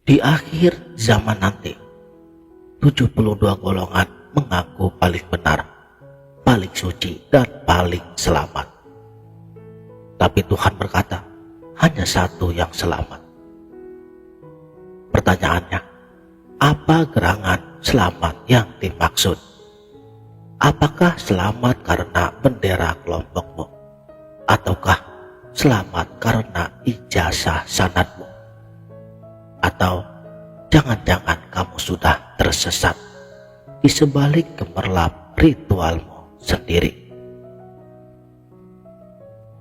Di akhir zaman nanti, 72 golongan mengaku paling benar, paling suci, dan paling selamat. Tapi Tuhan berkata, hanya satu yang selamat. Pertanyaannya, apa gerangan selamat yang dimaksud? Apakah selamat karena bendera kelompokmu? Ataukah selamat karena ijazah sanadmu? Atau jangan-jangan kamu sudah tersesat di sebalik gemerlap ritualmu sendiri?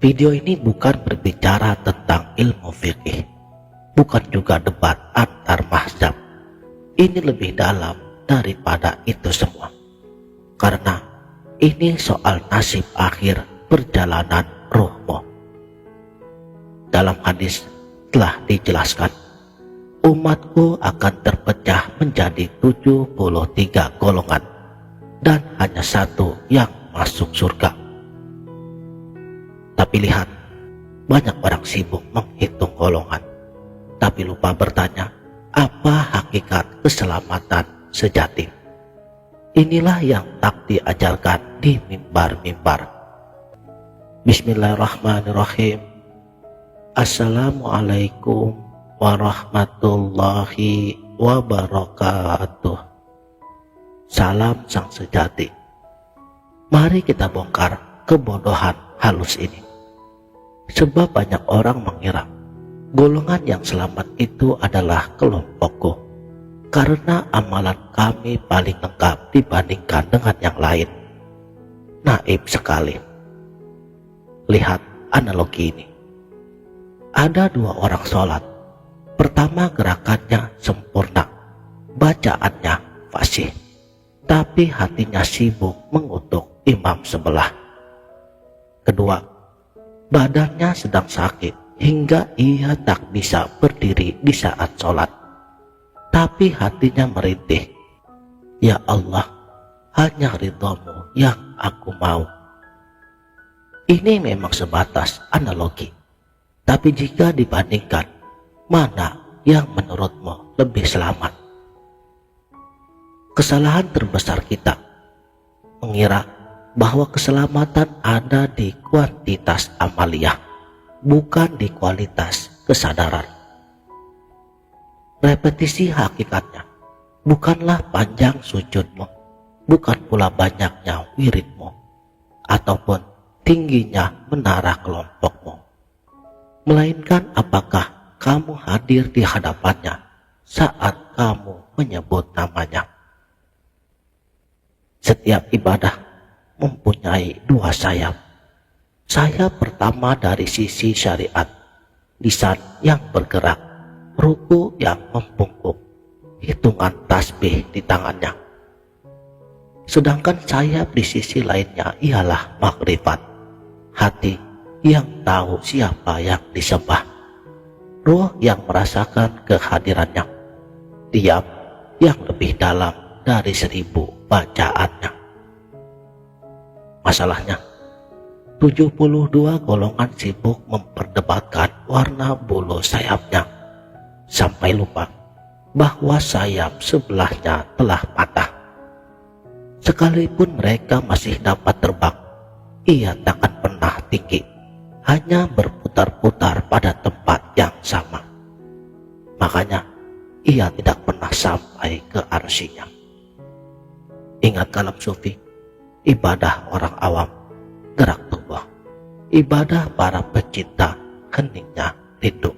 Video ini bukan berbicara tentang ilmu fikih, bukan juga debat antar mazhab. Ini lebih dalam daripada itu semua, karena ini soal nasib akhir perjalanan ruhmu. Dalam hadis telah dijelaskan, umatku akan terpecah menjadi 73 golongan dan hanya satu yang masuk surga. Tapi lihat, banyak orang sibuk menghitung golongan, tapi lupa bertanya, apa hakikat keselamatan sejati? Inilah yang tak diajarkan di mimbar-mimbar. Bismillahirrahmanirrahim. Assalamualaikum warahmatullahi wabarakatuh. Salam sang sejati. Mari kita bongkar kebodohan halus ini. Sebab banyak orang mengira golongan yang selamat itu adalah kelompokku, karena amalan kami paling lengkap dibandingkan dengan yang lain. Naif sekali. Lihat analogi ini. Ada dua orang sholat. Pertama, gerakannya sempurna, bacaannya fasih, tapi hatinya sibuk mengutuk imam sebelah. Kedua, badannya sedang sakit hingga ia tak bisa berdiri di saat sholat, tapi hatinya merintih, ya Allah, hanya ridhamu yang aku mau. Ini memang sebatas analogi, tapi jika dibandingkan, mana yang menurutmu lebih selamat? Kesalahan terbesar kita mengira bahwa keselamatan ada di kuantitas amaliyah, bukan di kualitas kesadaran. Repetisi hakikatnya bukanlah panjang sujudmu, bukan pula banyaknya wiridmu, ataupun tingginya menara kelompokmu, melainkan apakah kamu hadir di hadapannya saat kamu menyebut namanya. Setiap ibadah mempunyai dua sayap. Sayap pertama dari sisi syariat, lisan yang bergerak, ruku yang membungkuk, hitungan tasbih di tangannya. Sedangkan sayap di sisi lainnya ialah makrifat, hati yang tahu siapa yang disembah, ruh yang merasakan kehadirannya, diam yang lebih dalam dari 1000 bacaannya. Masalahnya, 72 golongan sibuk memperdebatkan warna bulu sayapnya, sampai lupa bahwa sayap sebelahnya telah patah. Sekalipun mereka masih dapat terbang, ia takkan pernah tinggi, hanya berputar-putar pada tempat yang sama. Makanya ia tidak pernah sampai ke arsy-Nya. Ingat kalam sufi, ibadah orang awam, gerak tubuh, ibadah para pecinta, heningnya rindu.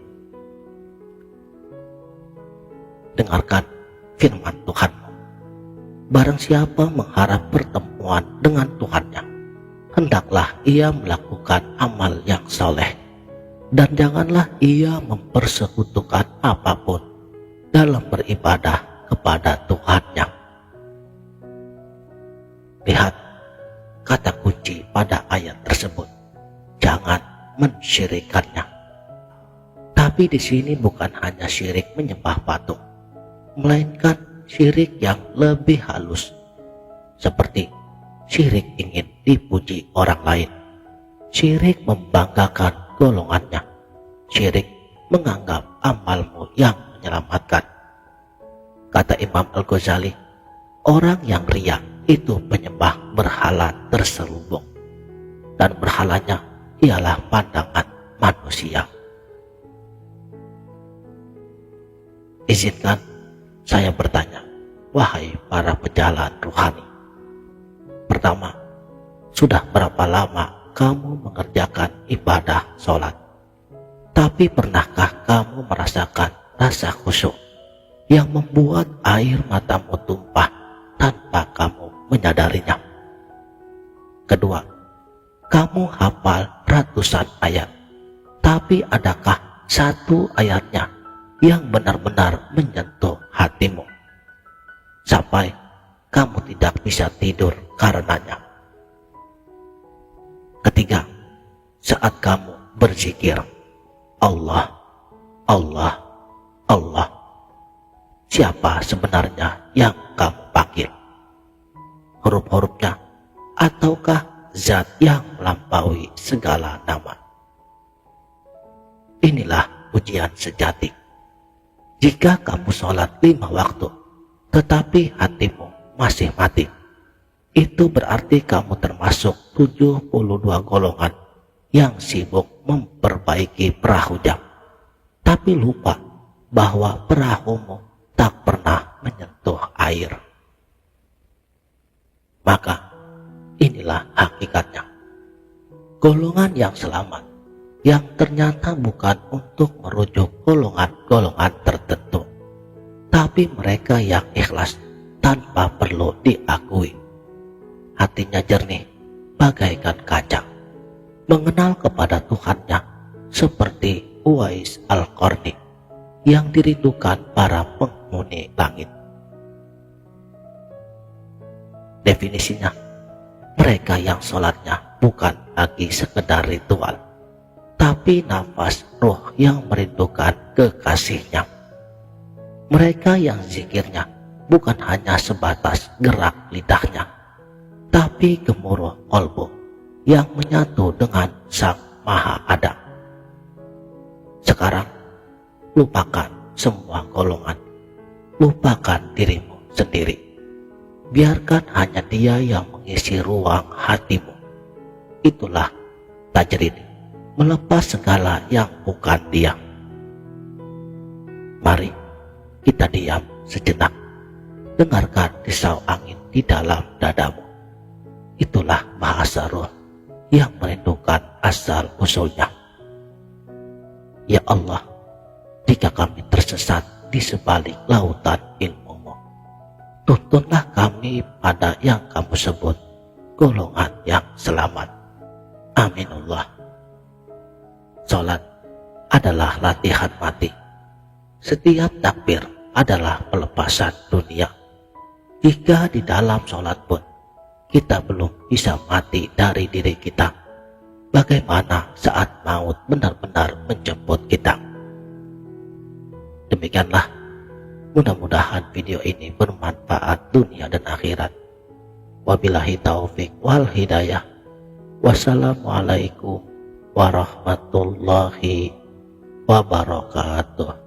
Dengarkan firman Tuhanmu. Barang siapa mengharap pertemuan dengan Tuhannya, hendaklah ia melakukan amal yang soleh, dan janganlah ia mempersekutukan apapun dalam beribadah kepada Tuhannya. Lihat kata kunci pada ayat tersebut, jangan mensyirikannya. Tapi di sini bukan hanya syirik menyembah patung, melainkan syirik yang lebih halus, seperti syirik ingin dipuji orang lain, syirik membanggakan golongannya, syirik menganggap amalmu yang menyelamatkan, Kata Imam Al-Ghazali, orang yang riya itu penyembah berhala terselubung, dan berhalanya ialah pandangan manusia. Izinkan saya bertanya, wahai para pejalan rohani. Pertama, sudah berapa lama kamu mengerjakan ibadah sholat? Tapi pernahkah kamu merasakan rasa khusyuk yang membuat air matamu tumpah tanpa kamu menyadarinya? Kedua, kamu hafal ratusan ayat, tapi adakah satu ayatnya yang benar-benar menyentuh hatimu sampai kamu tidak bisa tidur karenanya? Ketiga, saat kamu berzikir Allah, Allah, Allah, siapa sebenarnya yang kamu panggil? Huruf-hurufnya ataukah zat yang melampaui segala nama? Inilah ujian sejati. Jika kamu sholat 5 waktu, tetapi hatimu masih mati, itu berarti kamu termasuk 72 golongan yang sibuk memperbaiki perahu jam, tapi lupa bahwa perahumu tak pernah menyentuh air. Maka inilah hakikatnya. Golongan yang selamat, yang ternyata bukan untuk merujuk golongan-golongan tertentu, tapi mereka yang ikhlas tanpa perlu diakui. Hatinya jernih bagaikan kaca, mengenal kepada Tuhannya seperti Uwais Al-Qarni yang dirindukan para penghuni langit. Definisinya, mereka yang sholatnya bukan lagi sekedar ritual, tapi nafas roh yang merindukan kekasihnya. Mereka yang zikirnya bukan hanya sebatas gerak lidahnya, tapi gemuruh kolbu yang menyatu dengan Sang Maha Ada. Sekarang, lupakan semua golongan, lupakan dirimu sendiri. Biarkan hanya Dia yang mengisi ruang hatimu. Itulah tajrid, melepas segala yang bukan Dia. Mari kita diam sejenak, dengarkan risau angin di dalam dadamu. Itulah bahasa roh yang merindukan asal usulnya. Ya Allah, jika kami tersesat di sebalik lautan ilmu-Mu, tuntunlah kami pada yang kamu sebut golongan yang selamat. Aminullah. Salat adalah latihan mati. Setiap takbir adalah pelepasan dunia. Jika di dalam salat pun kita belum bisa mati dari diri kita, bagaimana saat maut benar-benar menjemput kita? Demikianlah, mudah-mudahan video ini bermanfaat dunia dan akhirat. Wabillahi taufik wal hidayah. Wassalamualaikum warahmatullahi wabarakatuh.